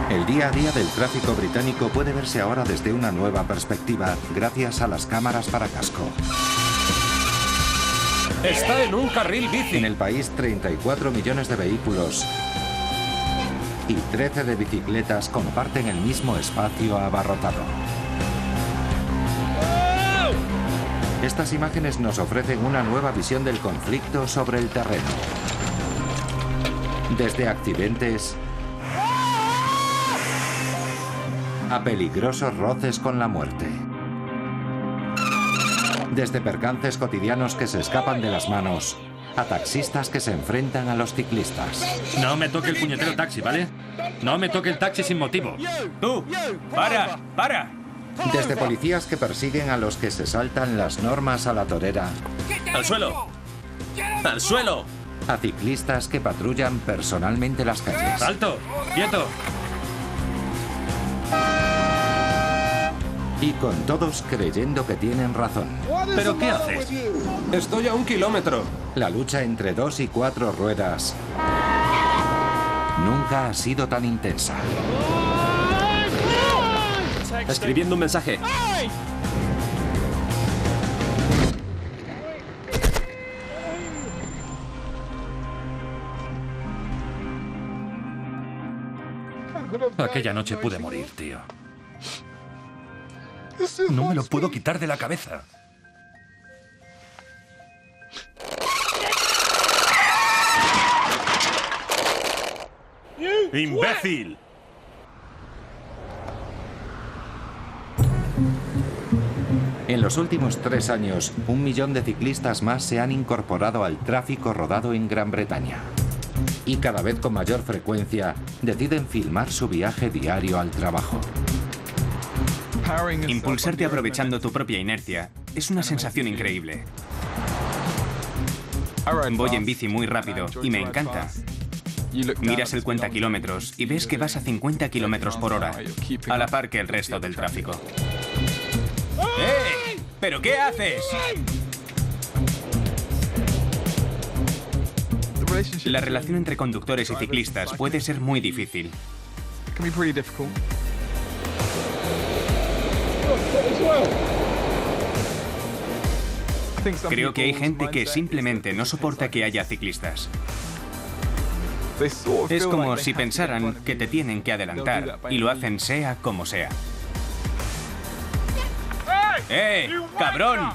El día a día del tráfico británico puede verse ahora desde una nueva perspectiva gracias a las cámaras para casco. Está en un carril bici. En el país, 34 millones de vehículos y 13 de bicicletas comparten el mismo espacio abarrotado. Estas imágenes nos ofrecen una nueva visión del conflicto sobre el terreno. Desde accidentes a peligrosos roces con la muerte. Desde percances cotidianos que se escapan de las manos a taxistas que se enfrentan a los ciclistas. No me toque el puñetero taxi, ¿vale? No me toque el taxi sin motivo. ¡Tú! ¡Para! ¡Para! Desde policías que persiguen a los que se saltan las normas a la torera. ¡Al suelo! ¡Al suelo! A ciclistas que patrullan personalmente las calles. ¡Alto! ¡Quieto! Y con todos creyendo que tienen razón. ¿Pero qué haces? Estoy a 1 kilómetro. La lucha entre 2 y 4 ruedas nunca ha sido tan intensa. Escribiendo un mensaje. Aquella noche pude morir, tío. No me lo puedo quitar de la cabeza. ¡Imbécil! En los últimos 3 años, 1 millón de ciclistas más se han incorporado al tráfico rodado en Gran Bretaña. Y cada vez con mayor frecuencia deciden filmar su viaje diario al trabajo. Impulsarte aprovechando tu propia inercia es una sensación increíble. Voy en bici muy rápido y me encanta. Miras el cuenta kilómetros y ves que vas a 50 kilómetros por hora, a la par que el resto del tráfico. ¡Eh! ¿Pero qué haces? La relación entre conductores y ciclistas puede ser muy difícil. Creo que hay gente que simplemente no soporta que haya ciclistas. Es como si pensaran que te tienen que adelantar y lo hacen sea como sea. ¡Eh, cabrón!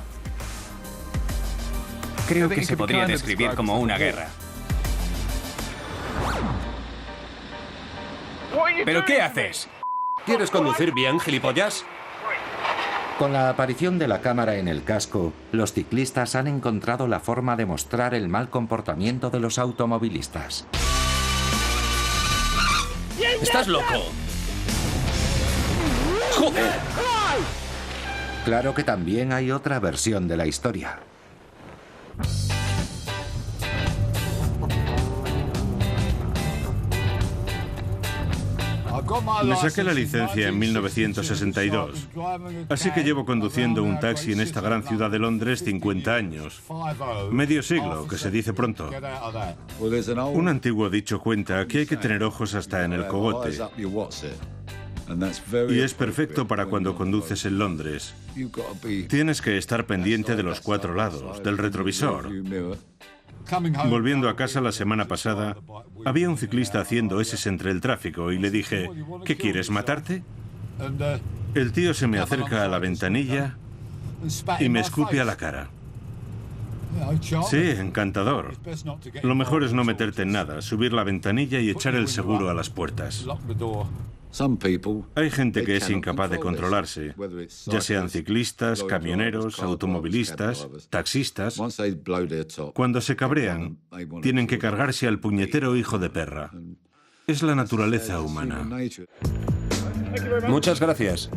Creo que se podría describir como una guerra. ¿Pero qué haces? ¿Quieres conducir bien, gilipollas? Con la aparición de la cámara en el casco, los ciclistas han encontrado la forma de mostrar el mal comportamiento de los automovilistas. ¡Estás loco! ¡Joder! Claro que también hay otra versión de la historia. Me saqué la licencia en 1962, así que llevo conduciendo un taxi en esta gran ciudad de Londres 50 años. Medio siglo, que se dice pronto. Un antiguo dicho cuenta que hay que tener ojos hasta en el cogote. Y es perfecto para cuando conduces en Londres. Tienes que estar pendiente de los 4 lados, del retrovisor. Volviendo a casa la semana pasada, había un ciclista haciendo eses entre el tráfico y le dije, ¿qué quieres, matarte? El tío se me acerca a la ventanilla y me escupe a la cara. Sí, encantador. Lo mejor es no meterte en nada, subir la ventanilla y echar el seguro a las puertas. Hay gente que es incapaz de controlarse, ya sean ciclistas, camioneros, automovilistas, taxistas. Cuando se cabrean, tienen que cargarse al puñetero hijo de perra. Es la naturaleza humana. Muchas gracias.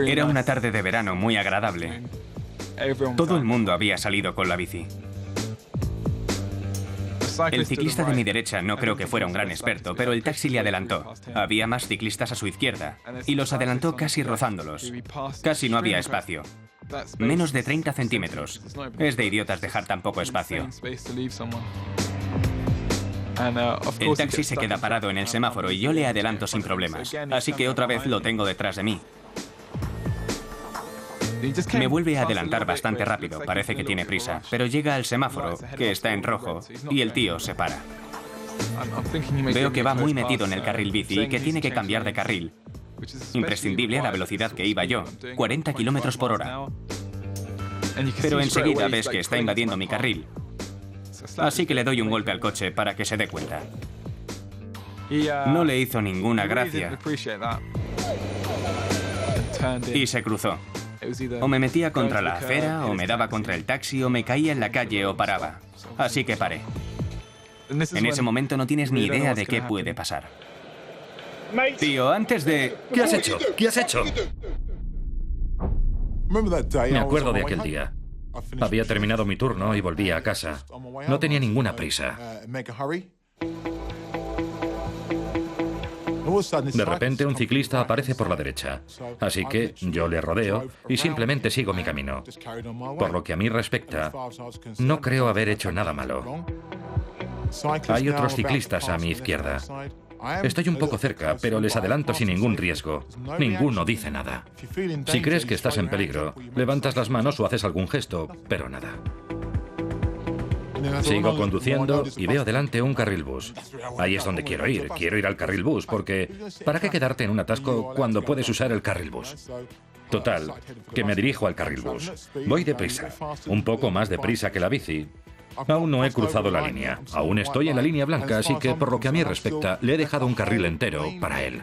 Era una tarde de verano muy agradable. Todo el mundo había salido con la bici. El ciclista de mi derecha no creo que fuera un gran experto, pero el taxi le adelantó. Había más ciclistas a su izquierda y los adelantó casi rozándolos. Casi no había espacio. Menos de 30 centímetros. Es de idiotas dejar tan poco espacio. El taxi se queda parado en el semáforo y yo le adelanto sin problemas. Así que otra vez lo tengo detrás de mí. Me vuelve a adelantar bastante rápido, parece que tiene prisa, pero llega al semáforo, que está en rojo, y el tío se para. Veo que va muy metido en el carril bici y que tiene que cambiar de carril. Imprescindible a la velocidad que iba yo, 40 kilómetros por hora. Pero enseguida ves que está invadiendo mi carril. Así que le doy un golpe al coche para que se dé cuenta. No le hizo ninguna gracia. Y se cruzó. O me metía contra la acera, o me daba contra el taxi, o me caía en la calle o paraba. Así que paré. En ese momento no tienes ni idea de qué puede pasar. Tío, antes de... ¿Qué has hecho? ¿Qué has hecho? Me acuerdo de aquel día. Había terminado mi turno y volvía a casa. No tenía ninguna prisa. De repente un ciclista aparece por la derecha, así que yo le rodeo y simplemente sigo mi camino. Por lo que a mí respecta, no creo haber hecho nada malo. Hay otros ciclistas a mi izquierda. Estoy un poco cerca, pero les adelanto sin ningún riesgo. Ninguno dice nada. Si crees que estás en peligro, levantas las manos o haces algún gesto, pero nada. Sigo conduciendo y veo delante un carril bus. Ahí es donde quiero ir al carril bus, porque ¿para qué quedarte en un atasco cuando puedes usar el carril bus? Total, que me dirijo al carril bus. Voy deprisa, un poco más deprisa que la bici. Aún no he cruzado la línea, aún estoy en la línea blanca, así que por lo que a mí respecta, le he dejado un carril entero para él.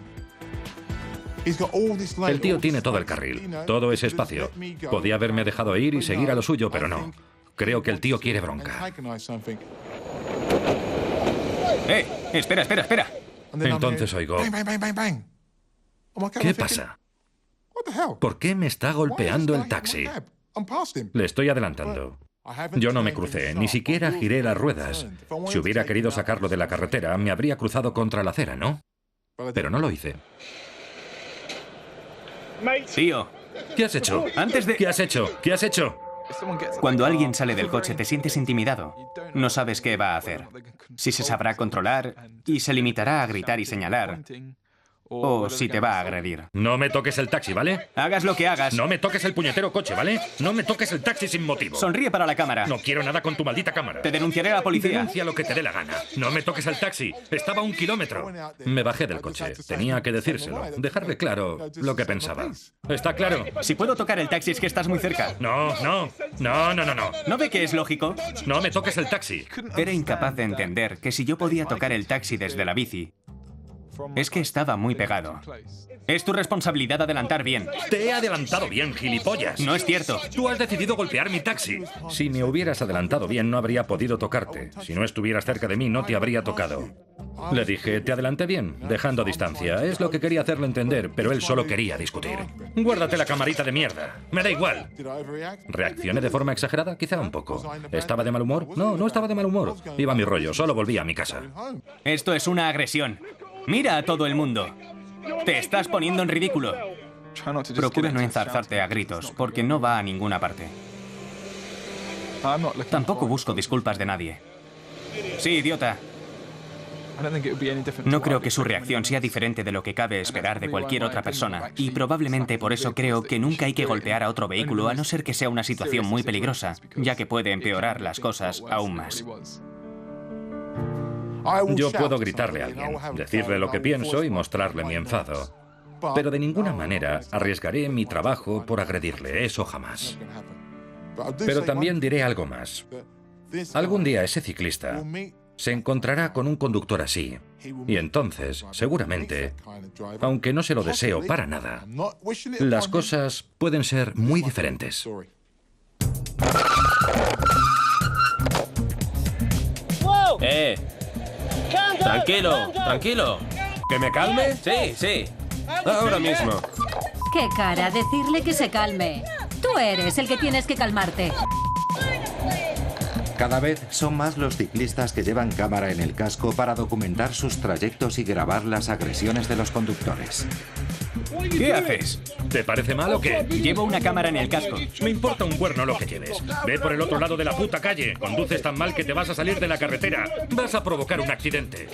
El tío tiene todo el carril, todo ese espacio. Podía haberme dejado ir y seguir a lo suyo, pero no. Creo que el tío quiere bronca. Espera, espera, espera. Entonces oigo... ¿Qué pasa? ¿Por qué me está golpeando el taxi? Le estoy adelantando. Yo no me crucé, ni siquiera giré las ruedas. Si hubiera querido sacarlo de la carretera, me habría cruzado contra la acera, ¿no? Pero no lo hice. Tío, ¿Qué has hecho? antes de... ¿Qué has hecho? ¿Qué has hecho? Cuando alguien sale del coche te sientes intimidado. No sabes qué va a hacer. Si se sabrá controlar y se limitará a gritar y señalar. O si te va a agredir. No me toques el taxi, ¿vale? Hagas lo que hagas. No me toques el puñetero coche, ¿vale? No me toques el taxi sin motivo. Sonríe para la cámara. No quiero nada con tu maldita cámara. Te denunciaré a la policía. Denuncia lo que te dé la gana. No me toques el taxi. Estaba a 1 kilómetro. Me bajé del coche. Tenía que decírselo. Dejarle claro lo que pensaba. ¿Está claro? Si puedo tocar el taxi es que estás muy cerca. No. ¿No ve que es lógico? No me toques el taxi. Era incapaz de entender que si yo podía tocar el taxi desde la bici, es que estaba muy pegado. Es tu responsabilidad adelantar bien. Te he adelantado bien, gilipollas. No es cierto. Tú has decidido golpear mi taxi. Si me hubieras adelantado bien, no habría podido tocarte. Si no estuvieras cerca de mí, no te habría tocado. Le dije, te adelanté bien, dejando distancia. Es lo que quería hacerle entender, pero él solo quería discutir. Guárdate la camarita de mierda. Me da igual. ¿Reaccioné de forma exagerada? Quizá un poco. ¿Estaba de mal humor? No estaba de mal humor. Iba a mi rollo, solo volvía a mi casa. Esto es una agresión. Mira a todo el mundo. Te estás poniendo en ridículo. Procura no enzarzarte a gritos, porque no va a ninguna parte. Tampoco busco disculpas de nadie. Sí, idiota. No creo que su reacción sea diferente de lo que cabe esperar de cualquier otra persona, y probablemente por eso creo que nunca hay que golpear a otro vehículo a no ser que sea una situación muy peligrosa, ya que puede empeorar las cosas aún más. Yo puedo gritarle a alguien, decirle lo que pienso y mostrarle mi enfado. Pero de ninguna manera arriesgaré mi trabajo por agredirle, eso jamás. Pero también diré algo más. Algún día ese ciclista se encontrará con un conductor así. Y entonces, seguramente, aunque no se lo deseo para nada, las cosas pueden ser muy diferentes. Tranquilo, tranquilo. ¿Que me calme? Sí. Ahora mismo. ¡Qué cara! Decirle que se calme. Tú eres el que tienes que calmarte. Cada vez son más los ciclistas que llevan cámara en el casco para documentar sus trayectos y grabar las agresiones de los conductores. ¿Qué haces? ¿Te parece mal o qué? Llevo una cámara en el casco. Me importa un cuerno lo que lleves. Ve por el otro lado de la puta calle. Conduces tan mal que te vas a salir de la carretera. Vas a provocar un accidente.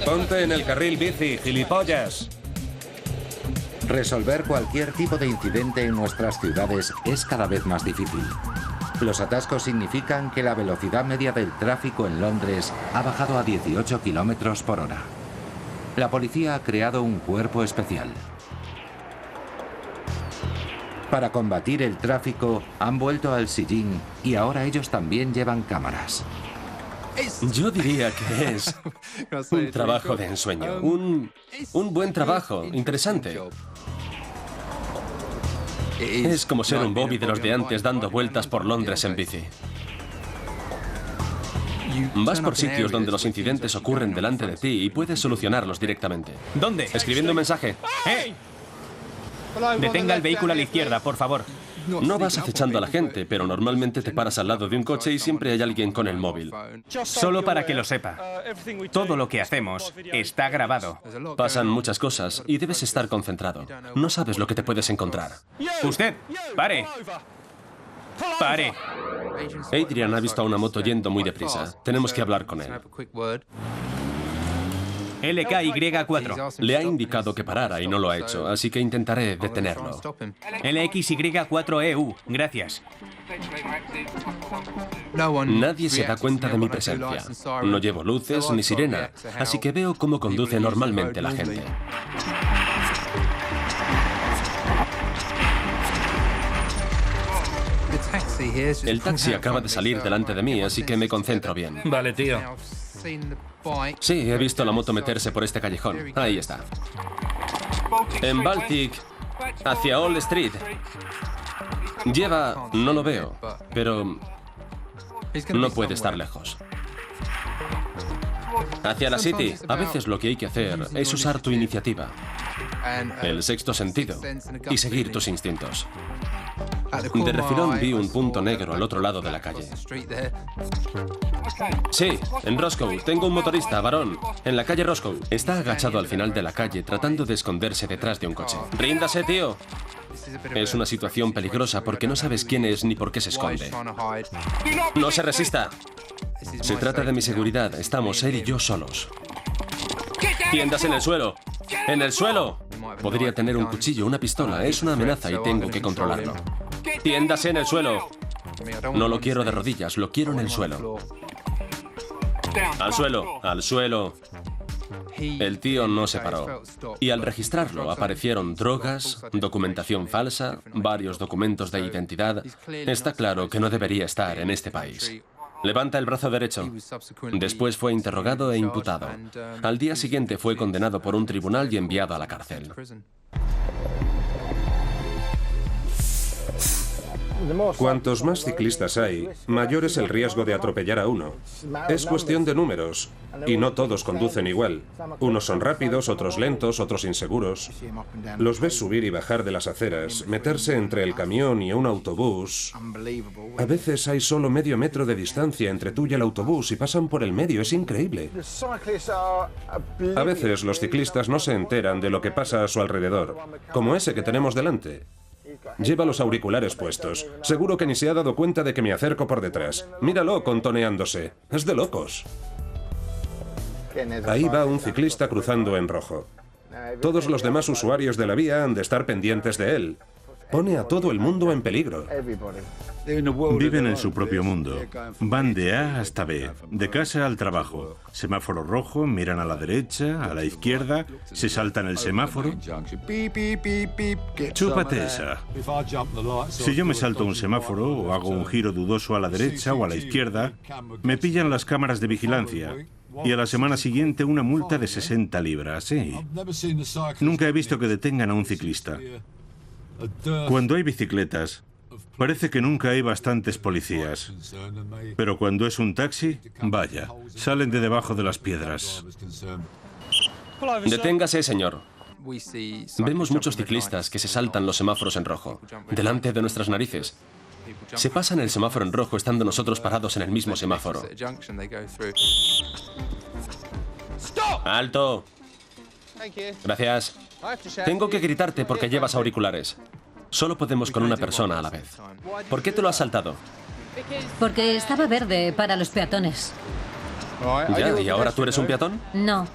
Ponte en el carril bici, gilipollas. Resolver cualquier tipo de incidente en nuestras ciudades es cada vez más difícil. Los atascos significan que la velocidad media del tráfico en Londres ha bajado a 18 kilómetros por hora. La policía ha creado un cuerpo especial. Para combatir el tráfico, han vuelto al sillín y ahora ellos también llevan cámaras. Yo diría que es un trabajo de ensueño. Un buen trabajo, interesante. Es como ser un Bobby de los de antes dando vueltas por Londres en bici. Vas por sitios donde los incidentes ocurren delante de ti y puedes solucionarlos directamente. ¿Dónde? Escribiendo un mensaje. ¡Eh! Detenga el vehículo a la izquierda, por favor. No vas acechando a la gente, pero normalmente te paras al lado de un coche y siempre hay alguien con el móvil. Solo para que lo sepa. Todo lo que hacemos está grabado. Pasan muchas cosas y debes estar concentrado. No sabes lo que te puedes encontrar. Usted, pare. Pare. Adrian ha visto a una moto yendo muy deprisa. Tenemos que hablar con él. LKY4. Le ha indicado que parara y no lo ha hecho, así que intentaré detenerlo. LXY4EU. Gracias. Nadie se da cuenta de mi presencia. No llevo luces ni sirena, así que veo cómo conduce normalmente la gente. El taxi acaba de salir delante de mí, así que me concentro bien. Vale, tío. Sí, he visto la moto meterse por este callejón. Ahí está. En Baltic, hacia Old Street. Lleva... no lo veo, pero... no puede estar lejos. Hacia la City. A veces lo que hay que hacer es usar tu iniciativa, el sexto sentido, y seguir tus instintos. De refilón vi un punto negro al otro lado de la calle. Sí, en Roscoe. Tengo un motorista, varón, en la calle Roscoe. Está agachado al final de la calle tratando de esconderse detrás de un coche. ¡Ríndase, tío! Es una situación peligrosa porque no sabes quién es ni por qué se esconde. ¡No se resista! Se trata de mi seguridad. Estamos él y yo solos. ¡Tiendas en el suelo! ¡En el suelo! Podría tener un cuchillo, una pistola. Es una amenaza y tengo que controlarlo. ¡Tiéndase en el suelo! No lo quiero de rodillas, lo quiero en el suelo. ¡Al suelo! ¡Al suelo! El tío no se paró. Y al registrarlo aparecieron drogas, documentación falsa, varios documentos de identidad. Está claro que no debería estar en este país. Levanta el brazo derecho. Después fue interrogado e imputado. Al día siguiente fue condenado por un tribunal y enviado a la cárcel. Cuantos más ciclistas hay, mayor es el riesgo de atropellar a uno. Es cuestión de números, y no todos conducen igual. Unos son rápidos, otros lentos, otros inseguros. Los ves subir y bajar de las aceras, meterse entre el camión y un autobús. A veces hay solo medio metro de distancia entre tú y el autobús y pasan por el medio, es increíble. A veces los ciclistas no se enteran de lo que pasa a su alrededor, como ese que tenemos delante. Lleva los auriculares puestos. Seguro que ni se ha dado cuenta de que me acerco por detrás. Míralo contoneándose. Es de locos. Ahí va un ciclista cruzando en rojo. Todos los demás usuarios de la vía han de estar pendientes de él. Pone a todo el mundo en peligro. Viven en su propio mundo. Van de A hasta B, de casa al trabajo. Semáforo rojo, miran a la derecha, a la izquierda, se saltan el semáforo. Chúpate esa. Si yo me salto un semáforo o hago un giro dudoso a la derecha o a la izquierda, me pillan las cámaras de vigilancia. Y a la semana siguiente una multa de 60 libras, sí. Nunca he visto que detengan a un ciclista. Cuando hay bicicletas, parece que nunca hay bastantes policías. Pero cuando es un taxi, vaya, salen de debajo de las piedras. Deténgase, señor. Vemos muchos ciclistas que se saltan los semáforos en rojo, delante de nuestras narices. Se pasan el semáforo en rojo estando nosotros parados en el mismo semáforo. ¡Alto! Gracias. Tengo que gritarte porque llevas auriculares. Solo podemos con una persona a la vez. ¿Por qué te lo has saltado? Porque estaba verde para los peatones. Ya, ¿y ahora tú eres un peatón? No,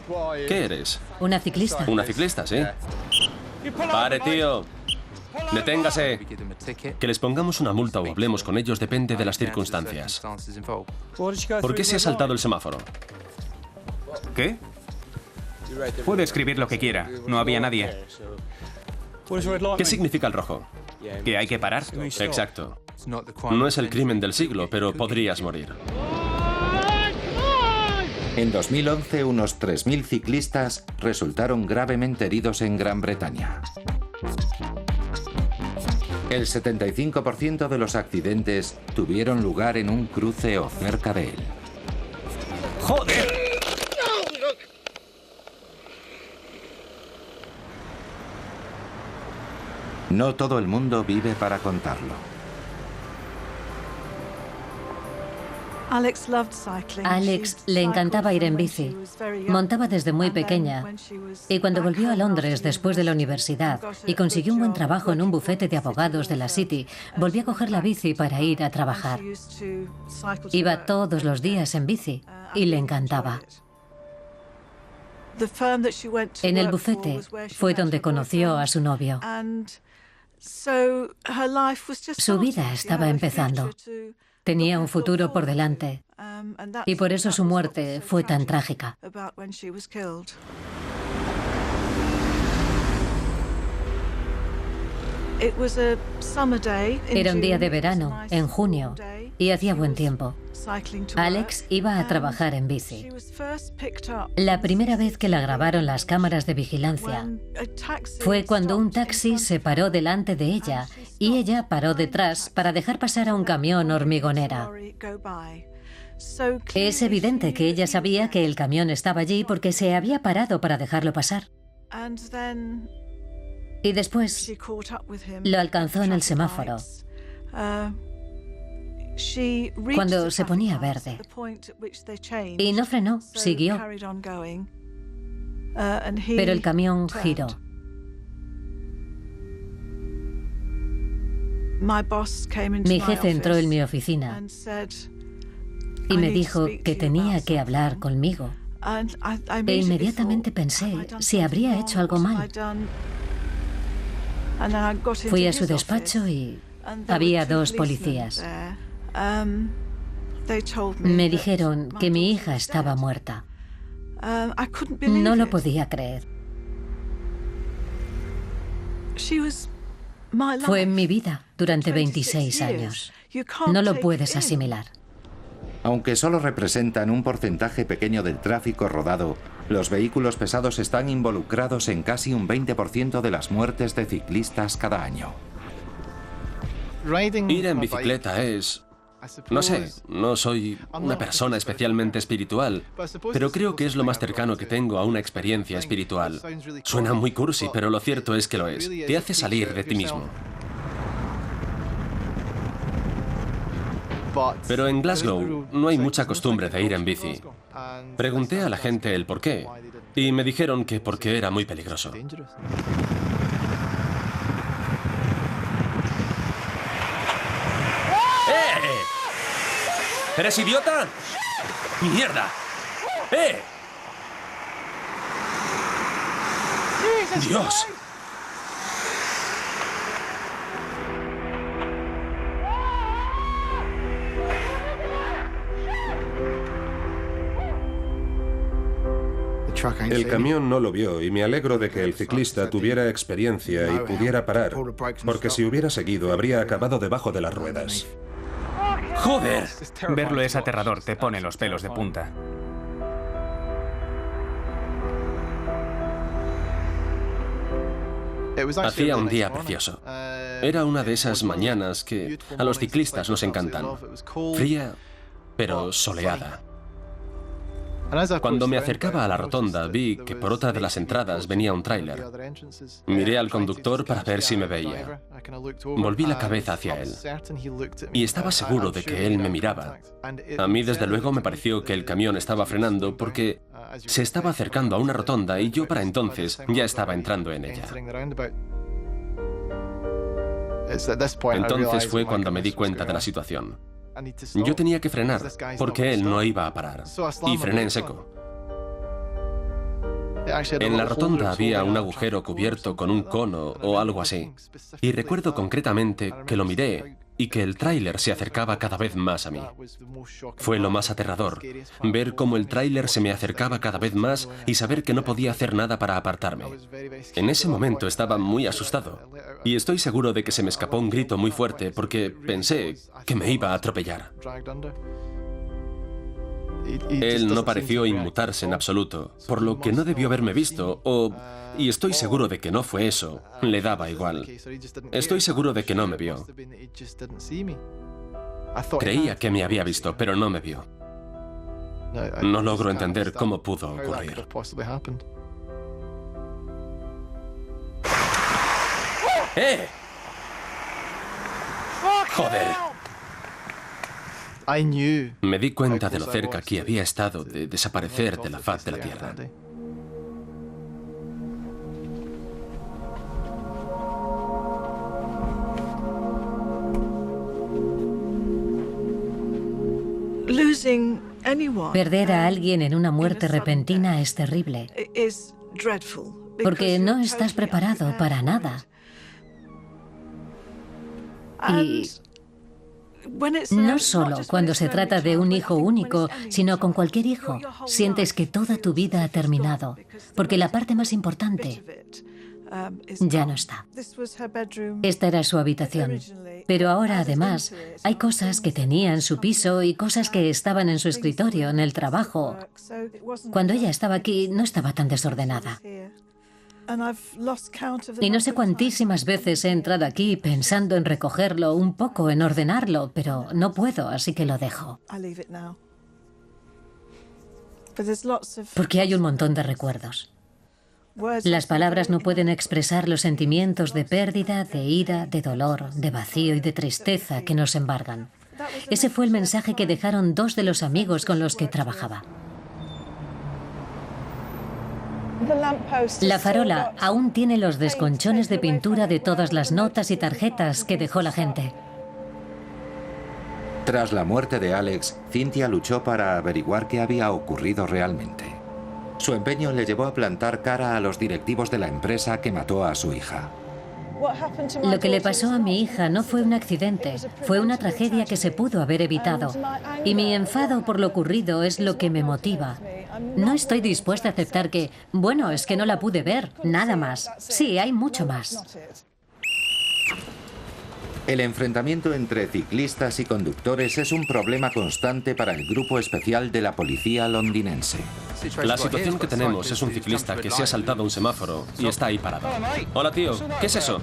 ¿Qué eres? una ciclista. Una ciclista, ¿sí? ¡Pare, tío! ¡Deténgase! Que les pongamos una multa o hablemos con ellos depende de las circunstancias. ¿Por qué se ha saltado el semáforo? ¿Qué? Puede escribir lo que quiera. No había nadie. ¿Qué significa el rojo? ¿Que hay que parar? Exacto. No es el crimen del siglo, pero podrías morir. En 2011, unos 3.000 ciclistas resultaron gravemente heridos en Gran Bretaña. El 75% de los accidentes tuvieron lugar en un cruce o cerca de él. ¡Joder! No todo el mundo vive para contarlo. Alex le encantaba ir en bici. Montaba desde muy pequeña. Y cuando volvió a Londres después de la universidad y consiguió un buen trabajo en un bufete de abogados de la City, volvió a coger la bici para ir a trabajar. Iba todos los días en bici y le encantaba. En el bufete fue donde conoció a su novio. Su vida estaba empezando. Tenía un futuro por delante y por eso su muerte fue tan trágica. Era un día de verano, en junio, y hacía buen tiempo. Alex iba a trabajar en bici. La primera vez que la grabaron las cámaras de vigilancia fue cuando un taxi se paró delante de ella y ella paró detrás para dejar pasar a un camión hormigonera. Es evidente que ella sabía que el camión estaba allí porque se había parado para dejarlo pasar. Y después lo alcanzó en el semáforo, cuando se ponía verde. Y no frenó, siguió. Pero el camión giró. Mi jefe entró en mi oficina y me dijo que tenía que hablar conmigo. E inmediatamente pensé si habría hecho algo mal. Fui a su despacho y había dos policías. Me dijeron que mi hija estaba muerta. No lo podía creer. Fue mi vida durante 26 años. No lo puedes asimilar. Aunque solo representan un porcentaje pequeño del tráfico rodado, los vehículos pesados están involucrados en casi un 20% de las muertes de ciclistas cada año. Ir en bicicleta es... No sé, no soy una persona especialmente espiritual, pero creo que es lo más cercano que tengo a una experiencia espiritual. Suena muy cursi, pero lo cierto es que lo es. Te hace salir de ti mismo. Pero en Glasgow no hay mucha costumbre de ir en bici. Pregunté a la gente el por qué, y me dijeron que porque era muy peligroso. ¿Eres idiota? ¡Mierda! ¡Dios! El camión no lo vio y me alegro de que el ciclista tuviera experiencia y pudiera parar, porque si hubiera seguido habría acabado debajo de las ruedas. ¡Joder! Verlo es aterrador, te pone los pelos de punta. Hacía un día precioso. Era una de esas mañanas que a los ciclistas nos encantan. Fría, pero soleada. Cuando me acercaba a la rotonda, vi que por otra de las entradas venía un tráiler. Miré al conductor para ver si me veía. Volví la cabeza hacia él y estaba seguro de que él me miraba. A mí, desde luego, me pareció que el camión estaba frenando porque se estaba acercando a una rotonda y yo para entonces ya estaba entrando en ella. Entonces fue cuando me di cuenta de la situación. Yo tenía que frenar, porque él no iba a parar. Y frené en seco. En la rotonda había un agujero cubierto con un cono o algo así. Y recuerdo concretamente que lo miré y que el tráiler se acercaba cada vez más a mí. Fue lo más aterrador, ver cómo el tráiler se me acercaba cada vez más y saber que no podía hacer nada para apartarme. En ese momento estaba muy asustado. Y estoy seguro de que se me escapó un grito muy fuerte porque pensé que me iba a atropellar. Él no pareció inmutarse en absoluto, por lo que no debió haberme visto, y estoy seguro de que no fue eso, le daba igual. Estoy seguro de que no me vio. Creía que me había visto, pero no me vio. No logro entender cómo pudo ocurrir. ¡Eh! ¡Joder! Me di cuenta de lo cerca que había estado de desaparecer de la faz de la Tierra. Perder a alguien en una muerte repentina es terrible, porque no estás preparado para nada. Y no solo cuando se trata de un hijo único, sino con cualquier hijo, sientes que toda tu vida ha terminado, porque la parte más importante ya no está. Esta era su habitación, pero ahora además hay cosas que tenía en su piso y cosas que estaban en su escritorio, en el trabajo. Cuando ella estaba aquí no estaba tan desordenada. Y no sé cuantísimas veces he entrado aquí pensando en recogerlo, un poco en ordenarlo, pero no puedo, así que lo dejo. Porque hay un montón de recuerdos. Las palabras no pueden expresar los sentimientos de pérdida, de ira, de dolor, de vacío y de tristeza que nos embargan. Ese fue el mensaje que dejaron dos de los amigos con los que trabajaba. La farola aún tiene los desconchones de pintura de todas las notas y tarjetas que dejó la gente. Tras la muerte de Alex, Cynthia luchó para averiguar qué había ocurrido realmente. Su empeño le llevó a plantar cara a los directivos de la empresa que mató a su hija. Lo que le pasó a mi hija no fue un accidente, fue una tragedia que se pudo haber evitado. Y mi enfado por lo ocurrido es lo que me motiva. No estoy dispuesta a aceptar que, bueno, es que no la pude ver, nada más. Sí, hay mucho más. El enfrentamiento entre ciclistas y conductores es un problema constante para el grupo especial de la policía londinense. La situación que tenemos es un ciclista que se ha saltado un semáforo y está ahí parado. Hola, tío, ¿qué es eso?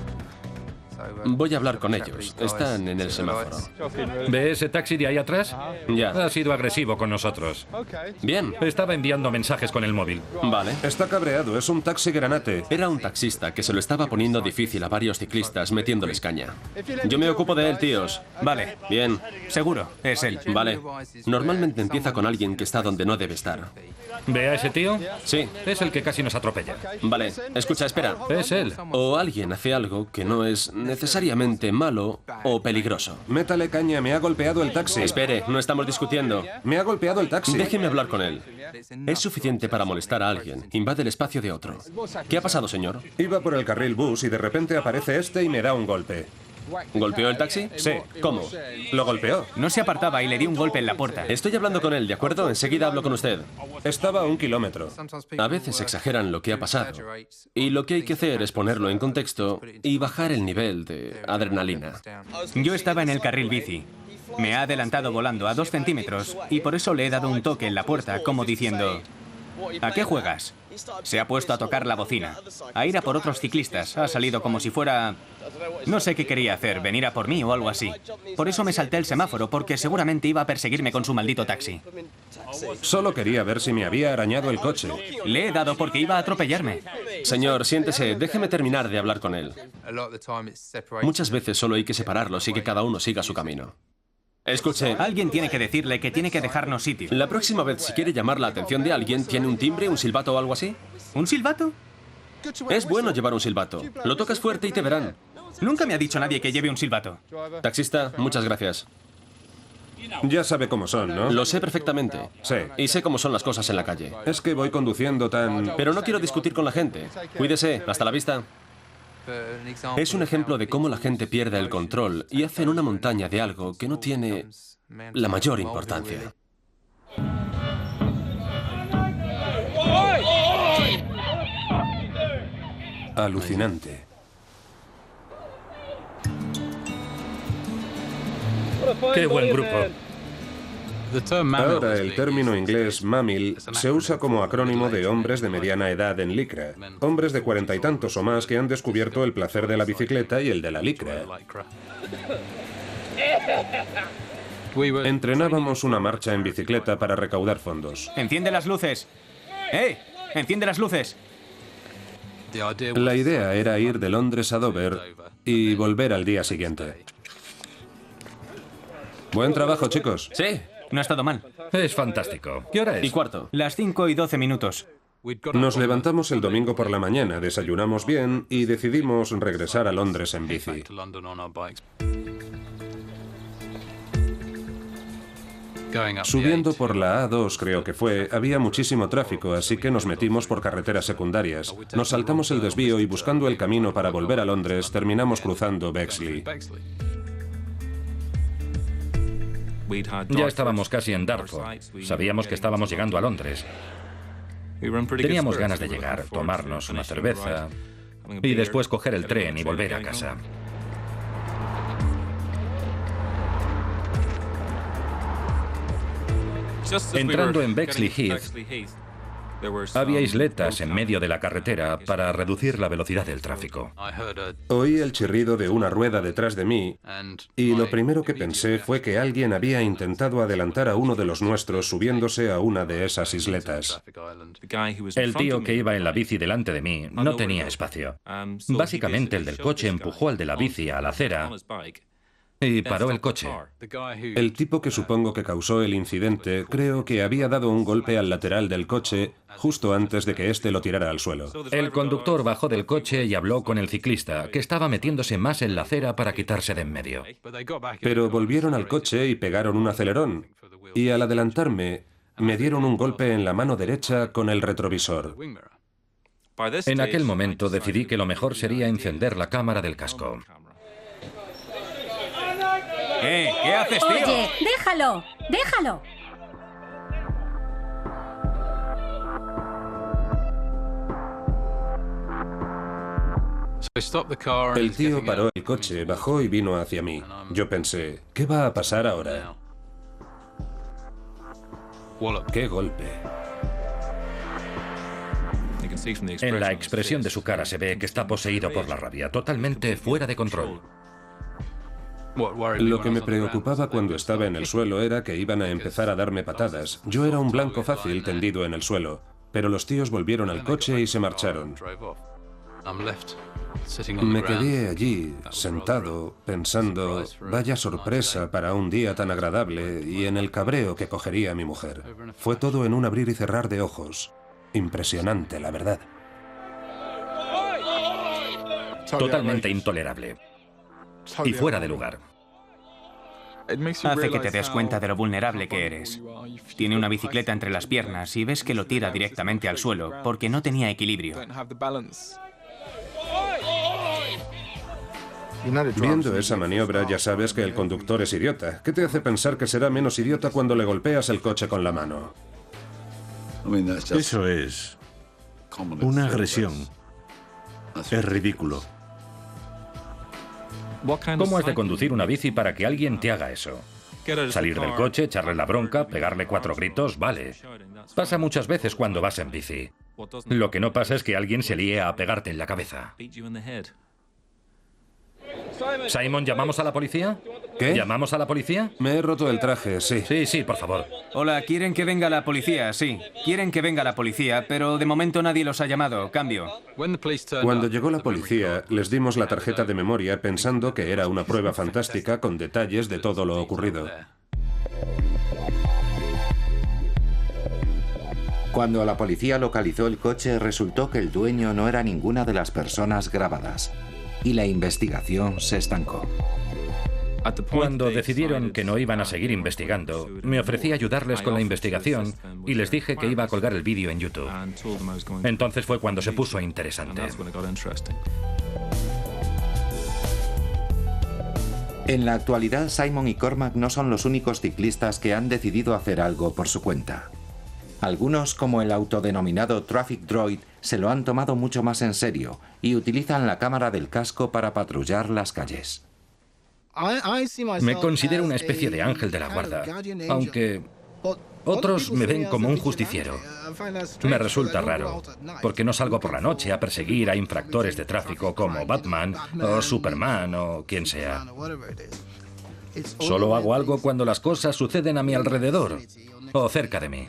Voy a hablar con ellos. Están en el semáforo. ¿Ve ese taxi de ahí atrás? Ya. Ha sido agresivo con nosotros. Bien. Estaba enviando mensajes con el móvil. Vale. Está cabreado, es un taxi granate. Era un taxista que se lo estaba poniendo difícil a varios ciclistas metiéndoles caña. Yo me ocupo de él, tíos. Vale. Bien. Seguro, es él. Vale. Normalmente empieza con alguien que está donde no debe estar. ¿Ve a ese tío? Sí. Es el que casi nos atropella. Vale. Escucha, espera. Es él. O alguien hace algo que no es necesariamente malo o peligroso. Métale caña, me ha golpeado el taxi. Espere, no estamos discutiendo. Me ha golpeado el taxi. Déjeme hablar con él. Es suficiente para molestar a alguien. Invade el espacio de otro. ¿Qué ha pasado, señor? Iba por el carril bus y de repente aparece este y me da un golpe. ¿Golpeó el taxi? Sí. ¿Cómo? Lo golpeó. No se apartaba y le di un golpe en la puerta. Estoy hablando con él, ¿de acuerdo? Enseguida hablo con usted. Estaba a 1 kilómetro. A veces exageran lo que ha pasado. Y lo que hay que hacer es ponerlo en contexto y bajar el nivel de adrenalina. Yo estaba en el carril bici. Me ha adelantado volando a 2 centímetros y por eso le he dado un toque en la puerta, como diciendo: ¿a qué juegas? Se ha puesto a tocar la bocina, a ir a por otros ciclistas. Ha salido como si fuera... No sé qué quería hacer, venir a por mí o algo así. Por eso me salté el semáforo, porque seguramente iba a perseguirme con su maldito taxi. Solo quería ver si me había arañado el coche. Le he dado porque iba a atropellarme. Señor, siéntese, déjeme terminar de hablar con él. Muchas veces solo hay que separarlos y que cada uno siga su camino. Escuche, Alguien tiene que decirle que tiene que dejarnos sitio. la próxima vez si quiere llamar la atención de alguien, ¿tiene un timbre, un silbato o algo así? ¿Un silbato? Es bueno llevar un silbato. Lo tocas fuerte y te verán. Nunca me ha dicho nadie que lleve un silbato. Taxista, muchas gracias. Ya sabe cómo son, ¿no? Lo sé perfectamente. Sí. Y sé cómo son las cosas en la calle. Es que voy conduciendo tan... Pero no quiero discutir con la gente. Cuídese, hasta la vista. Es un ejemplo de cómo la gente pierde el control y hacen una montaña de algo que no tiene la mayor importancia. Alucinante. ¡Qué buen grupo! Ahora el término inglés mammal se usa como acrónimo de hombres de mediana edad en licra, hombres de 40 y tantos o más que han descubierto el placer de la bicicleta y el de la licra. Entrenábamos una marcha en bicicleta para recaudar fondos. ¡Enciende las luces! ¡Eh! ¡Enciende las luces! La idea era ir de Londres a Dover y volver al día siguiente. Buen trabajo, chicos. Sí, No ha estado mal. Es fantástico. ¿Qué hora y es? cuarto. Las 5:12. Nos levantamos el domingo por la mañana, desayunamos bien y decidimos regresar a Londres en bici. Subiendo por la A2, creo que fue, había muchísimo tráfico, así que nos metimos por carreteras secundarias. Nos saltamos el desvío y buscando el camino para volver a Londres, terminamos cruzando Bexley. Ya estábamos casi en Dartford. Sabíamos que estábamos llegando a Londres. Teníamos ganas de llegar, tomarnos una cerveza y después coger el tren y volver a casa. Entrando en Bexley Heath, había isletas en medio de la carretera para reducir la velocidad del tráfico. Oí el chirrido de una rueda detrás de mí y lo primero que pensé fue que alguien había intentado adelantar a uno de los nuestros subiéndose a una de esas isletas. El tío que iba en la bici delante de mí no tenía espacio. Básicamente el del coche empujó al de la bici a la acera y paró el coche. El tipo que supongo que causó el incidente creo que había dado un golpe al lateral del coche justo antes de que éste lo tirara al suelo. El conductor bajó del coche y habló con el ciclista, que estaba metiéndose más en la acera para quitarse de en medio. Pero volvieron al coche y pegaron un acelerón. Y al adelantarme, me dieron un golpe en la mano derecha con el retrovisor. En aquel momento decidí que lo mejor sería encender la cámara del casco. ¿Qué haces, tío? Oye, déjalo, déjalo. El tío paró el coche, bajó y vino hacia mí. Yo pensé, ¿qué va a pasar ahora? ¡Qué golpe! En la expresión de su cara se ve que está poseído por la rabia, totalmente fuera de control. Lo que me preocupaba cuando estaba en el suelo era que iban a empezar a darme patadas. Yo era un blanco fácil tendido en el suelo, pero los tíos volvieron al coche y se marcharon. Me quedé allí, sentado, pensando, vaya sorpresa para un día tan agradable y en el cabreo que cogería mi mujer. Fue todo en un abrir y cerrar de ojos. Impresionante, la verdad. Totalmente intolerable. Y fuera de lugar. Hace que te des cuenta de lo vulnerable que eres. Tiene una bicicleta entre las piernas y ves que lo tira directamente al suelo porque no tenía equilibrio. Viendo esa maniobra ya sabes que el conductor es idiota. ¿Qué te hace pensar que será menos idiota cuando le golpeas el coche con la mano? Eso es una agresión. Es ridículo. ¿Cómo has de conducir una bici para que alguien te haga eso? Salir del coche, echarle la bronca, pegarle 4 gritos, vale. Pasa muchas veces cuando vas en bici. Lo que no pasa es que alguien se líe a pegarte en la cabeza. Simon, ¿llamamos a la policía? ¿Qué? ¿Llamamos a la policía? Me he roto el traje, sí. Sí, por favor. Hola, ¿quieren que venga la policía? Sí, quieren que venga la policía, pero de momento nadie los ha llamado. Cambio. Cuando llegó la policía, les dimos la tarjeta de memoria pensando que era una prueba fantástica con detalles de todo lo ocurrido. Cuando la policía localizó el coche, resultó que el dueño no era ninguna de las personas grabadas y la investigación se estancó. Cuando decidieron que no iban a seguir investigando, me ofrecí ayudarles con la investigación y les dije que iba a colgar el vídeo en YouTube. Entonces fue cuando se puso interesante. En la actualidad, Simon y Cormac no son los únicos ciclistas que han decidido hacer algo por su cuenta. Algunos, como el autodenominado Traffic Droid, se lo han tomado mucho más en serio y utilizan la cámara del casco para patrullar las calles. Me considero una especie de ángel de la guarda, aunque otros me ven como un justiciero. Me resulta raro, porque no salgo por la noche a perseguir a infractores de tráfico como Batman o Superman o quien sea. Solo hago algo cuando las cosas suceden a mi alrededor o cerca de mí.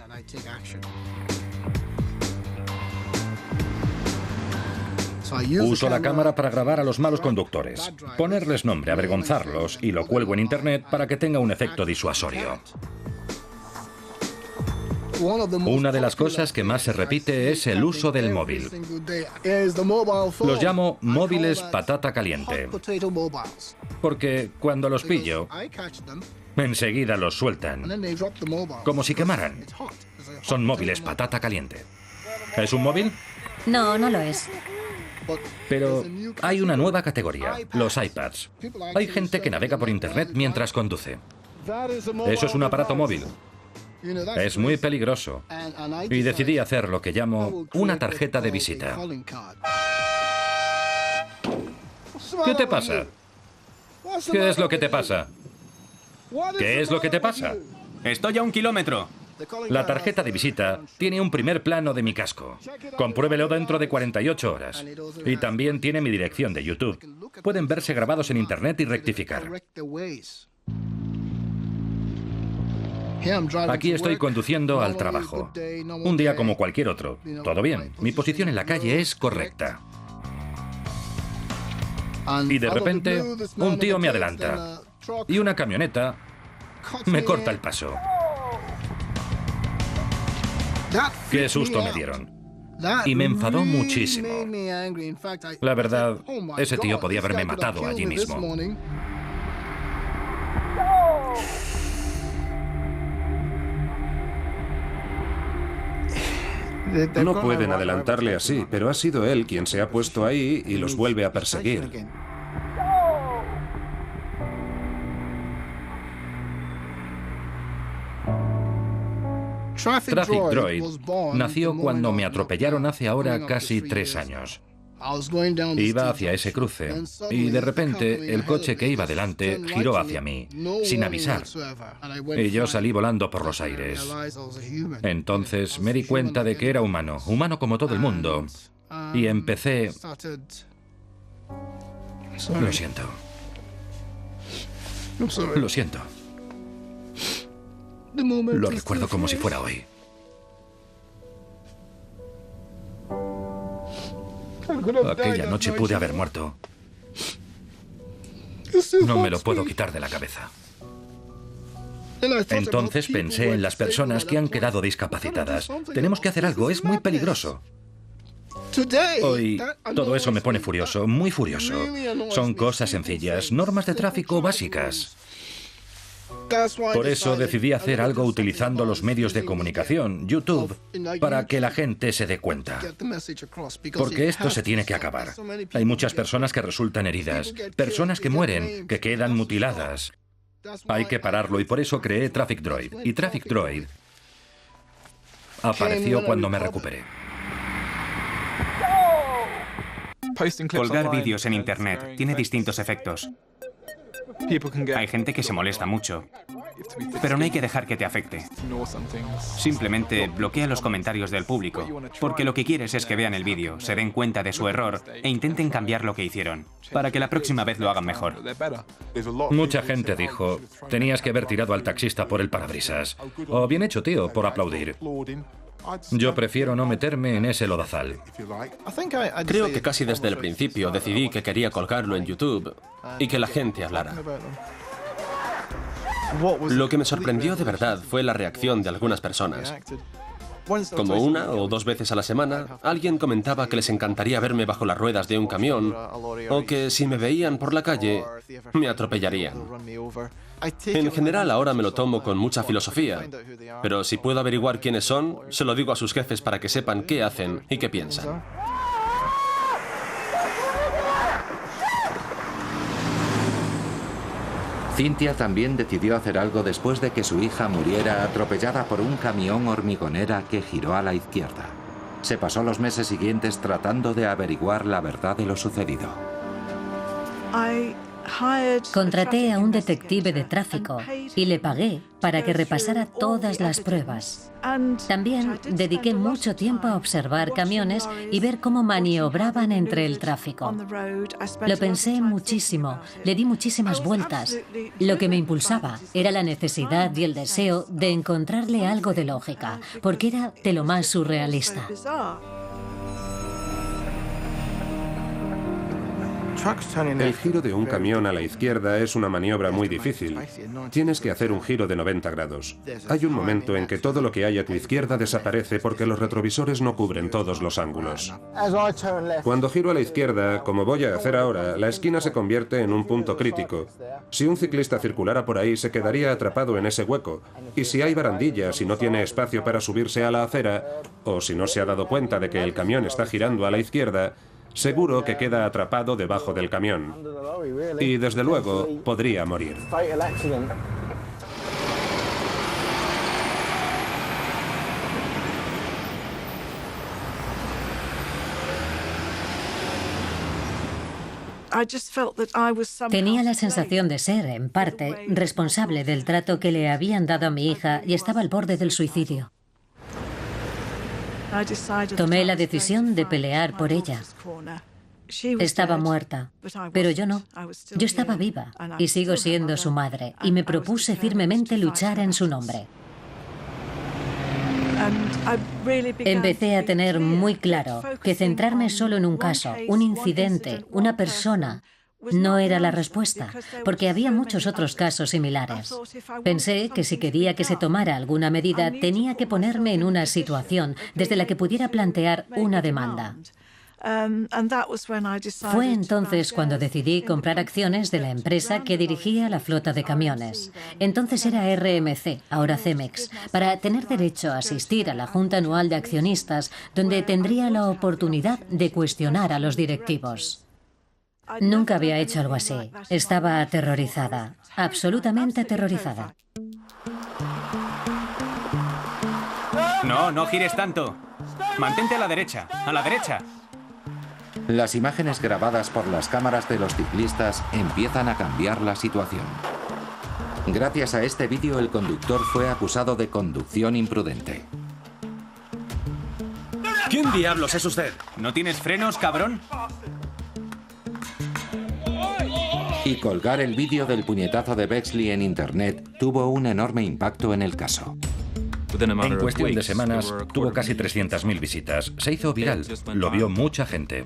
Uso la cámara para grabar a los malos conductores, ponerles nombre, avergonzarlos y lo cuelgo en internet para que tenga un efecto disuasorio. Una de las cosas que más se repite es el uso del móvil. Los llamo móviles patata caliente, porque cuando los pillo, enseguida los sueltan, como si quemaran. Son móviles patata caliente. ¿Es un móvil? No, no lo es. Pero hay una nueva categoría, los iPads. Hay gente que navega por internet mientras conduce. Eso es un aparato móvil. Es muy peligroso. Y decidí hacer lo que llamo una tarjeta de visita. ¿Qué te pasa? ¿Qué es lo que te pasa? ¿Qué es lo que te pasa? Estoy a 1 kilómetro. La tarjeta de visita tiene un primer plano de mi casco. Compruébelo dentro de 48 horas. Y también tiene mi dirección de YouTube. Pueden verse grabados en internet y rectificar. Aquí estoy conduciendo al trabajo. Un día como cualquier otro. Todo bien. Mi posición en la calle es correcta. Y de repente, un tío me adelanta. Y una camioneta me corta el paso. ¡Qué susto me dieron! Y me enfadó muchísimo. La verdad, ese tío podía haberme matado allí mismo. No pueden adelantarle así, pero ha sido él quien se ha puesto ahí y los vuelve a perseguir. Traffic Droid nació cuando me atropellaron hace ahora casi 3 años. Iba hacia ese cruce y de repente el coche que iba delante giró hacia mí, sin avisar. Y yo salí volando por los aires. Entonces me di cuenta de que era humano como todo el mundo. Y empecé... Lo siento. Lo siento. Lo recuerdo como si fuera hoy. Aquella noche pude haber muerto. No me lo puedo quitar de la cabeza. Entonces pensé en las personas que han quedado discapacitadas. Tenemos que hacer algo, es muy peligroso. Hoy todo eso me pone furioso, muy furioso. Son cosas sencillas, normas de tráfico básicas. Por eso decidí hacer algo utilizando los medios de comunicación, YouTube, para que la gente se dé cuenta. Porque esto se tiene que acabar. Hay muchas personas que resultan heridas, personas que mueren, que quedan mutiladas. Hay que pararlo y por eso creé Traffic Droid. Y Traffic Droid apareció cuando me recuperé. Colgar vídeos en internet tiene distintos efectos. Hay gente que se molesta mucho. Pero no hay que dejar que te afecte. Simplemente bloquea los comentarios del público, porque lo que quieres es que vean el vídeo, se den cuenta de su error e intenten cambiar lo que hicieron, para que la próxima vez lo hagan mejor. Mucha gente dijo, tenías que haber tirado al taxista por el parabrisas. O bien hecho, tío, por aplaudir. Yo prefiero no meterme en ese lodazal. Creo que casi desde el principio decidí que quería colgarlo en YouTube y que la gente hablara. Lo que me sorprendió de verdad fue la reacción de algunas personas. Como 1 o 2 veces a la semana, alguien comentaba que les encantaría verme bajo las ruedas de un camión o que si me veían por la calle, me atropellarían. En general ahora me lo tomo con mucha filosofía, pero si puedo averiguar quiénes son, se lo digo a sus jefes para que sepan qué hacen y qué piensan. Cynthia también decidió hacer algo después de que su hija muriera atropellada por un camión hormigonera que giró a la izquierda. Se pasó los meses siguientes tratando de averiguar la verdad de lo sucedido. Contraté a un detective de tráfico y le pagué para que repasara todas las pruebas. También dediqué mucho tiempo a observar camiones y ver cómo maniobraban entre el tráfico. Lo pensé muchísimo, le di muchísimas vueltas. Lo que me impulsaba era la necesidad y el deseo de encontrarle algo de lógica, porque era de lo más surrealista. El giro de un camión a la izquierda es una maniobra muy difícil. Tienes que hacer un giro de 90 grados. Hay un momento en que todo lo que hay a tu izquierda desaparece porque los retrovisores no cubren todos los ángulos. Cuando giro a la izquierda, como voy a hacer ahora, la esquina se convierte en un punto crítico. Si un ciclista circulara por ahí, se quedaría atrapado en ese hueco. Y si hay barandillas y no tiene espacio para subirse a la acera, o si no se ha dado cuenta de que el camión está girando a la izquierda, seguro que queda atrapado debajo del camión. Y desde luego, podría morir. Tenía la sensación de ser, en parte, responsable del trato que le habían dado a mi hija y estaba al borde del suicidio. Tomé la decisión de pelear por ella. Estaba muerta, pero yo no. Yo estaba viva y sigo siendo su madre, y me propuse firmemente luchar en su nombre. Empecé a tener muy claro que centrarme solo en un caso, un incidente, una persona, no era la respuesta, porque había muchos otros casos similares. Pensé que si quería que se tomara alguna medida, tenía que ponerme en una situación desde la que pudiera plantear una demanda. Fue entonces cuando decidí comprar acciones de la empresa que dirigía la flota de camiones. Entonces era RMC, ahora Cemex, para tener derecho a asistir a la Junta Anual de Accionistas, donde tendría la oportunidad de cuestionar a los directivos. Nunca había hecho algo así. Estaba aterrorizada, absolutamente aterrorizada. No, no gires tanto. Mantente a la derecha, a la derecha. Las imágenes grabadas por las cámaras de los ciclistas empiezan a cambiar la situación. Gracias a este vídeo, el conductor fue acusado de conducción imprudente. ¿Quién diablos es usted? ¿No tienes frenos, cabrón? Y colgar el vídeo del puñetazo de Bexley en Internet tuvo un enorme impacto en el caso. En cuestión de semanas, tuvo casi 300.000 visitas. Se hizo viral. Lo vio mucha gente.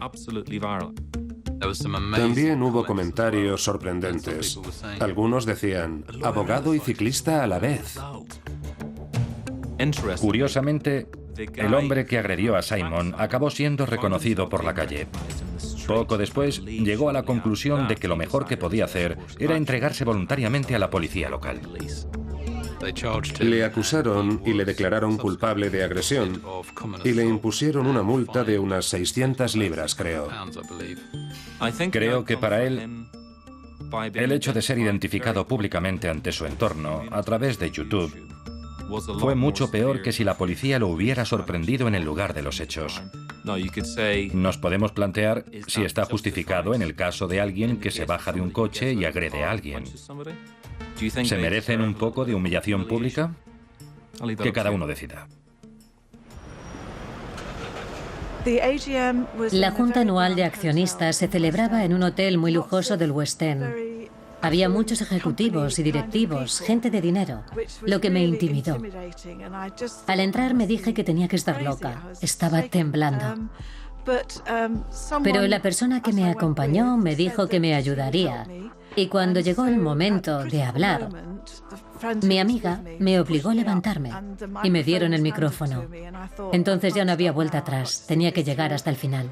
También hubo comentarios sorprendentes. Algunos decían, abogado y ciclista a la vez. Curiosamente, el hombre que agredió a Simon acabó siendo reconocido por la calle. Poco después, llegó a la conclusión de que lo mejor que podía hacer era entregarse voluntariamente a la policía local. Le acusaron y le declararon culpable de agresión y le impusieron una multa de unas 600 libras, creo. Creo que para él, el hecho de ser identificado públicamente ante su entorno a través de YouTube fue mucho peor que si la policía lo hubiera sorprendido en el lugar de los hechos. Nos podemos plantear si está justificado en el caso de alguien que se baja de un coche y agrede a alguien. ¿Se merecen un poco de humillación pública? Que cada uno decida. La junta anual de accionistas se celebraba en un hotel muy lujoso del West End. Había muchos ejecutivos y directivos, gente de dinero, lo que me intimidó. Al entrar me dije que tenía que estar loca. Estaba temblando. Pero la persona que me acompañó me dijo que me ayudaría. Y cuando llegó el momento de hablar, mi amiga me obligó a levantarme y me dieron el micrófono. Entonces ya no había vuelta atrás, tenía que llegar hasta el final.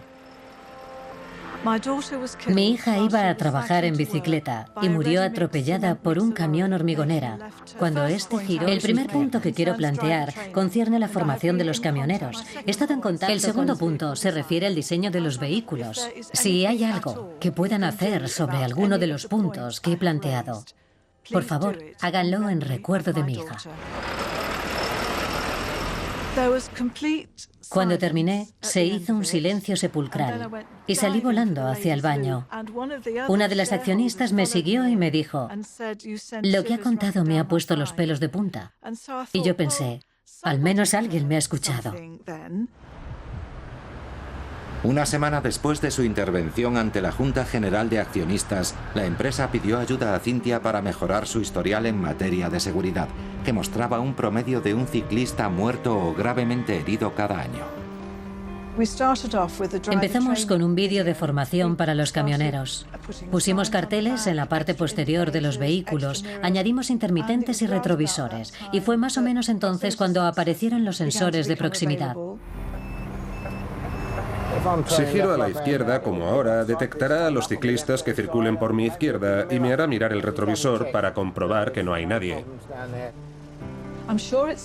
Mi hija iba a trabajar en bicicleta y murió atropellada por un camión hormigonera. Cuando este giró... El primer punto que quiero plantear concierne a la formación de los camioneros. He estado en contacto. El segundo punto se refiere al diseño de los vehículos. Si hay algo que puedan hacer sobre alguno de los puntos que he planteado, por favor, háganlo en recuerdo de mi hija. Cuando terminé, se hizo un silencio sepulcral y salí volando hacia el baño. Una de las accionistas me siguió y me dijo, lo que ha contado me ha puesto los pelos de punta. Y yo pensé, al menos alguien me ha escuchado. Una semana después de su intervención ante la Junta General de Accionistas, la empresa pidió ayuda a Cynthia para mejorar su historial en materia de seguridad, que mostraba un promedio de un ciclista muerto o gravemente herido cada año. Empezamos con un vídeo de formación para los camioneros. Pusimos carteles en la parte posterior de los vehículos, añadimos intermitentes y retrovisores, y fue más o menos entonces cuando aparecieron los sensores de proximidad. Si giro a la izquierda, como ahora, detectará a los ciclistas que circulen por mi izquierda y me hará mirar el retrovisor para comprobar que no hay nadie.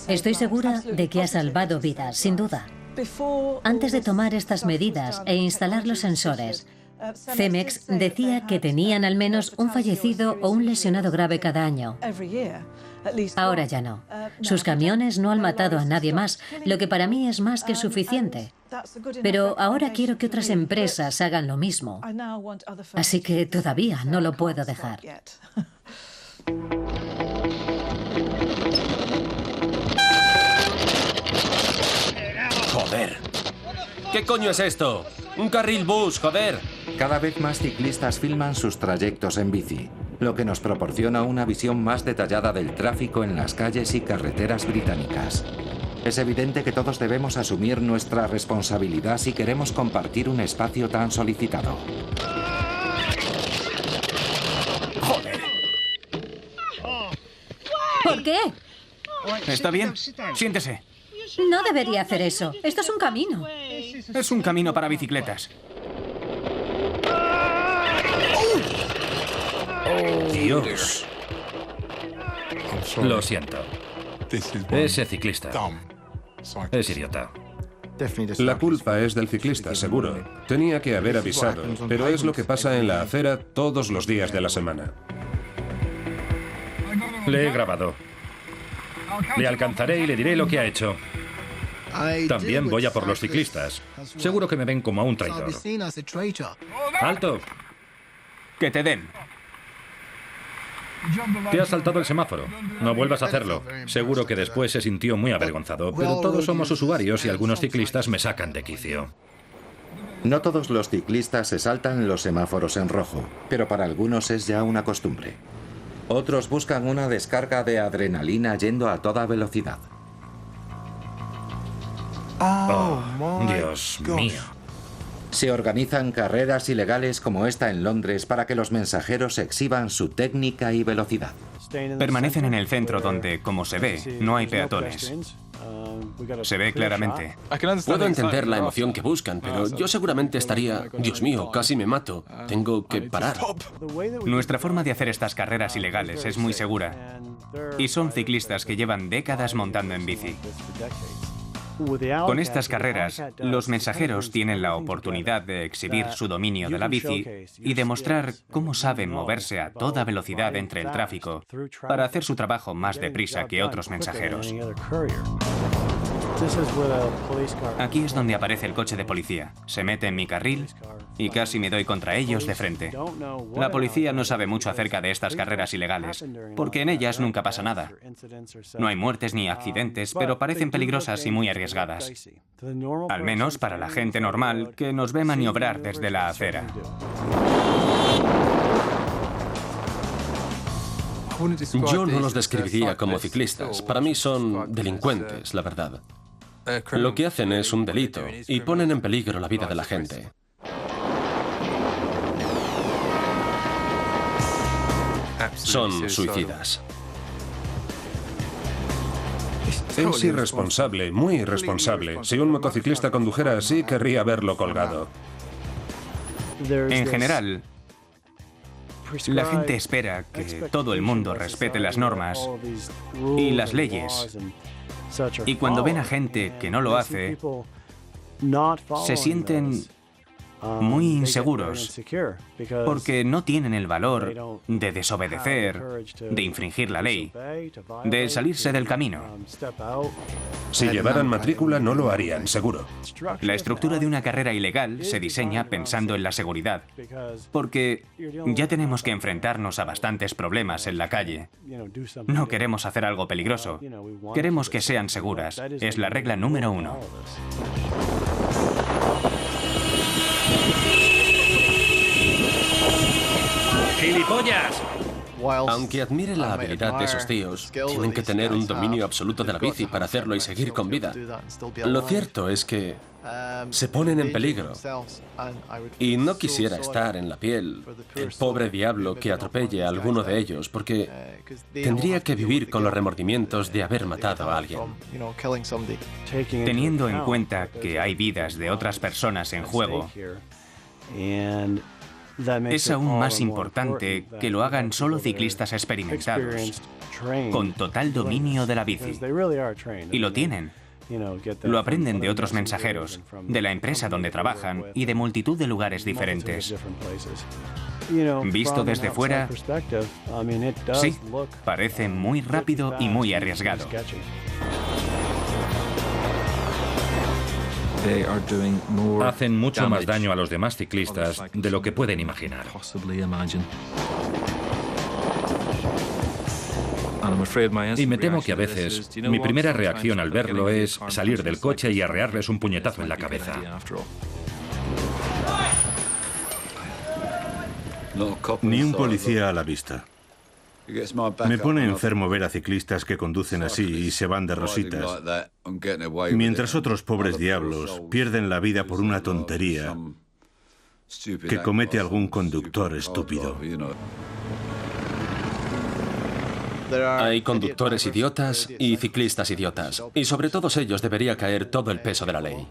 Estoy segura de que ha salvado vidas, sin duda. Antes de tomar estas medidas e instalar los sensores, Cemex decía que tenían al menos un fallecido o un lesionado grave cada año. Ahora ya no. Sus camiones no han matado a nadie más, lo que para mí es más que suficiente. Pero ahora quiero que otras empresas hagan lo mismo. Así que todavía no lo puedo dejar. ¡Joder! ¿Qué coño es esto? ¡Un carril bus, joder! Cada vez más ciclistas filman sus trayectos en bici, lo que nos proporciona una visión más detallada del tráfico en las calles y carreteras británicas. Es evidente que todos debemos asumir nuestra responsabilidad si queremos compartir un espacio tan solicitado. ¡Joder! ¿Por qué? ¿Está bien? Siéntese. No debería hacer eso. Esto es un camino. Es un camino para bicicletas. Dios. Lo siento. Ese ciclista es idiota. La culpa es del ciclista, seguro. Tenía que haber avisado, pero es lo que pasa en la acera todos los días de la semana. Le he grabado. Le alcanzaré y le diré lo que ha hecho. También voy a por los ciclistas. Seguro que me ven como a un traidor. ¡Alto! Que te den. Te has saltado el semáforo. No vuelvas a hacerlo. Seguro que después se sintió muy avergonzado, pero todos somos usuarios y algunos ciclistas me sacan de quicio. No todos los ciclistas se saltan los semáforos en rojo, pero para algunos es ya una costumbre. Otros buscan una descarga de adrenalina yendo a toda velocidad. Oh, Dios mío. Se organizan carreras ilegales como esta en Londres para que los mensajeros exhiban su técnica y velocidad. Permanecen en el centro donde, como se ve, no hay peatones. Se ve claramente. Puedo entender la emoción que buscan, pero yo seguramente estaría... Dios mío, casi me mato. Tengo que parar. Nuestra forma de hacer estas carreras ilegales es muy segura. Y son ciclistas que llevan décadas montando en bici. Con estas carreras, los mensajeros tienen la oportunidad de exhibir su dominio de la bici y demostrar cómo saben moverse a toda velocidad entre el tráfico para hacer su trabajo más deprisa que otros mensajeros. Aquí es donde aparece el coche de policía. Se mete en mi carril y casi me doy contra ellos de frente. La policía no sabe mucho acerca de estas carreras ilegales, porque en ellas nunca pasa nada. No hay muertes ni accidentes, pero parecen peligrosas y muy arriesgadas. Al menos para la gente normal que nos ve maniobrar desde la acera. Yo no los describiría como ciclistas. Para mí son delincuentes, la verdad. Lo que hacen es un delito y ponen en peligro la vida de la gente. Son suicidas. Es irresponsable, muy irresponsable. Si un motociclista condujera así, querría verlo colgado. En general, la gente espera que todo el mundo respete las normas y las leyes. Y cuando ven a gente que no lo hace, se sienten muy inseguros porque no tienen el valor de desobedecer, de infringir la ley, de salirse del camino. Si llevaran matrícula no lo harían, seguro. La estructura de una carrera ilegal se diseña pensando en la seguridad, porque ya tenemos que enfrentarnos a bastantes problemas en la calle. No queremos hacer algo peligroso, queremos que sean seguras. Es la regla número 1. ¡Gilipollas! Aunque admire la habilidad de esos tíos, tienen que tener un dominio absoluto de la bici para hacerlo y seguir con vida. Lo cierto es que se ponen en peligro. Y no quisiera estar en la piel del pobre diablo que atropelle a alguno de ellos, porque tendría que vivir con los remordimientos de haber matado a alguien. Teniendo en cuenta que hay vidas de otras personas en juego, es aún más importante que lo hagan solo ciclistas experimentados, con total dominio de la bici. Y lo tienen. Lo aprenden de otros mensajeros, de la empresa donde trabajan y de multitud de lugares diferentes. Visto desde fuera, sí, parece muy rápido y muy arriesgado. Hacen mucho más daño a los demás ciclistas de lo que pueden imaginar. Y me temo que a veces mi primera reacción al verlo es salir del coche y arrearles un puñetazo en la cabeza. Ni un policía a la vista. Me pone enfermo ver a ciclistas que conducen así y se van de rositas, mientras otros pobres diablos pierden la vida por una tontería que comete algún conductor estúpido. Hay conductores idiotas y ciclistas idiotas, y sobre todos ellos debería caer todo el peso de la ley.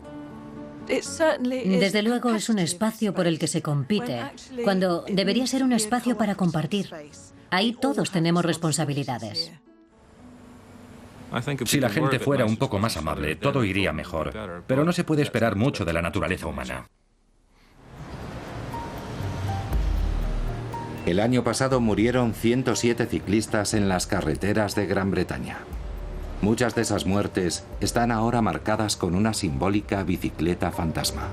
Desde luego es un espacio por el que se compite, cuando debería ser un espacio para compartir. Ahí todos tenemos responsabilidades. Si la gente fuera un poco más amable, todo iría mejor. Pero no se puede esperar mucho de la naturaleza humana. El año pasado murieron 107 ciclistas en las carreteras de Gran Bretaña. Muchas de esas muertes están ahora marcadas con una simbólica bicicleta fantasma.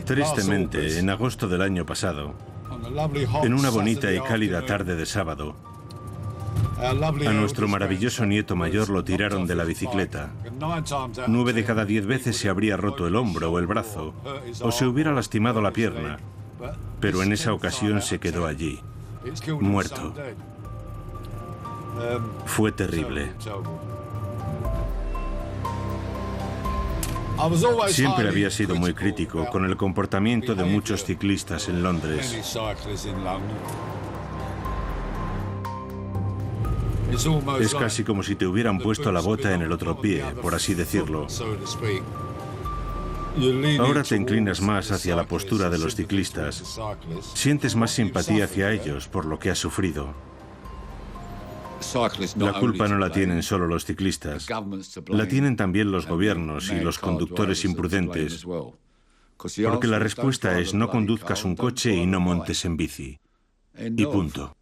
Tristemente, en agosto del año pasado, en una bonita y cálida tarde de sábado, a nuestro maravilloso nieto mayor lo tiraron de la bicicleta. 9 de cada 10 veces se habría roto el hombro o el brazo, o se hubiera lastimado la pierna, pero en esa ocasión se quedó allí, muerto. Fue terrible. Siempre había sido muy crítico con el comportamiento de muchos ciclistas en Londres. Es casi como si te hubieran puesto la bota en el otro pie, por así decirlo. Ahora te inclinas más hacia la postura de los ciclistas. Sientes más simpatía hacia ellos por lo que has sufrido. La culpa no la tienen solo los ciclistas, la tienen también los gobiernos y los conductores imprudentes, porque la respuesta es no conduzcas un coche y no montes en bici. Y punto.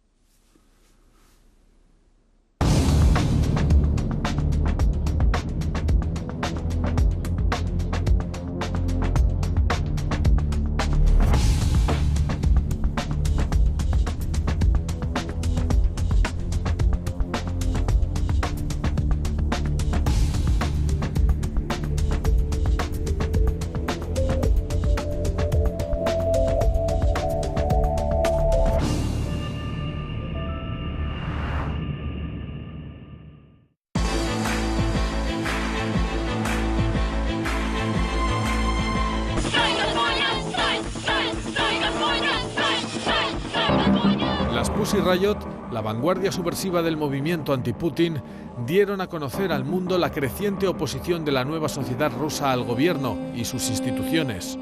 Pussy Riot, la vanguardia subversiva del movimiento anti-Putin, dieron a conocer al mundo la creciente oposición de la nueva sociedad rusa al gobierno y sus instituciones.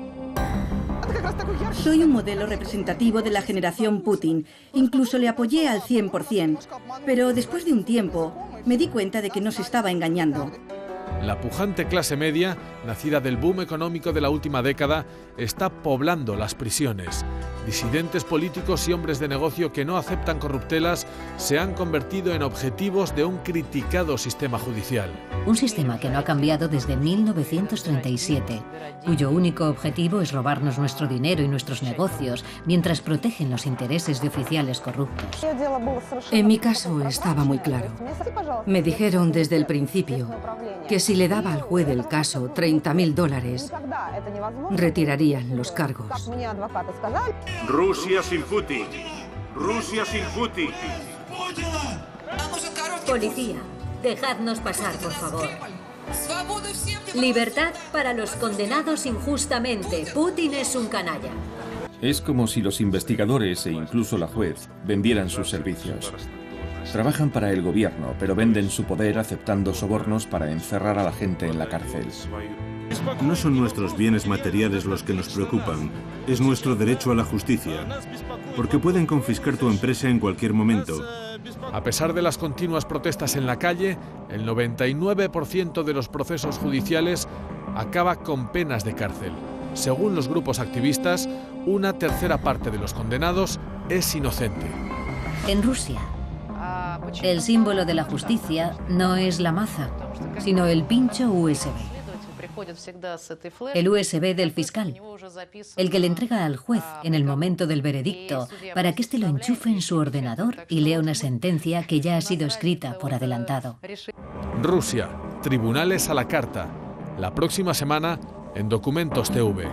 Soy un modelo representativo de la generación Putin. Incluso le apoyé al 100%. Pero después de un tiempo, me di cuenta de que nos estaba engañando. La pujante clase media, nacida del boom económico de la última década, está poblando las prisiones. Disidentes políticos y hombres de negocio que no aceptan corruptelas se han convertido en objetivos de un criticado sistema judicial. Un sistema que no ha cambiado desde 1937, cuyo único objetivo es robarnos nuestro dinero y nuestros negocios, mientras protegen los intereses de oficiales corruptos. En mi caso estaba muy claro. Me dijeron desde el principio que si le daba al juez del caso $30.000, retirarían los cargos. Rusia sin Putin. Rusia sin Putin. Policía, dejadnos pasar, por favor. Libertad para los condenados injustamente. Putin es un canalla. Es como si los investigadores e incluso la juez vendieran sus servicios. Trabajan para el gobierno, pero venden su poder aceptando sobornos para encerrar a la gente en la cárcel. No son nuestros bienes materiales los que nos preocupan, es nuestro derecho a la justicia, porque pueden confiscar tu empresa en cualquier momento. A pesar de las continuas protestas en la calle, el 99% de los procesos judiciales acaba con penas de cárcel. Según los grupos activistas, una tercera parte de los condenados es inocente. En Rusia, el símbolo de la justicia no es la maza, sino el pincho USB. El USB del fiscal, el que le entrega al juez en el momento del veredicto para que éste lo enchufe en su ordenador y lea una sentencia que ya ha sido escrita por adelantado. Rusia, tribunales a la carta. La próxima semana en Documentos TV.